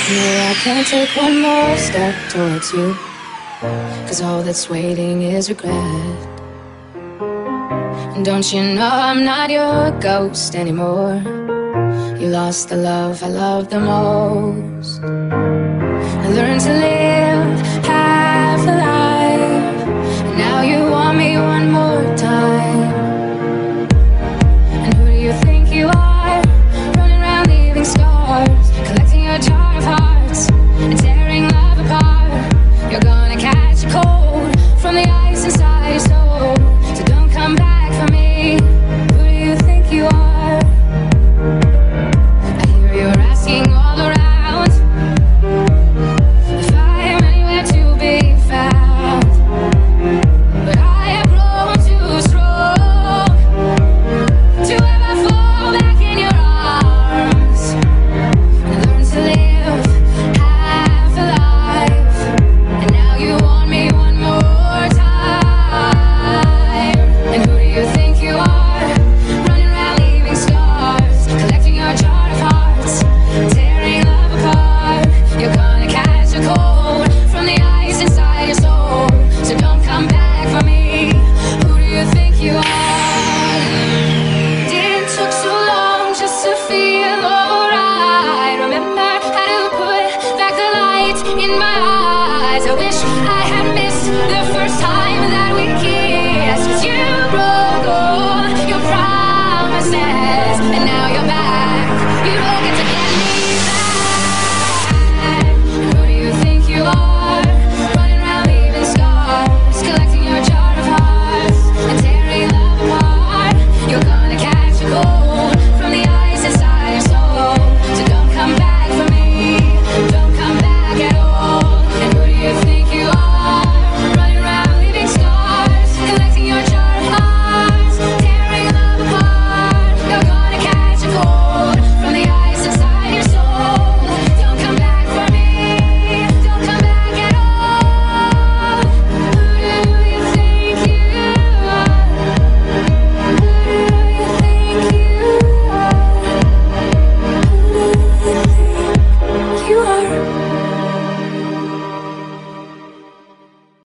No, I can't take one more step towards you, 'cause all that's waiting is regret. And don't you know I'm not your ghost anymore? You lost the love I loved the most. I learned to live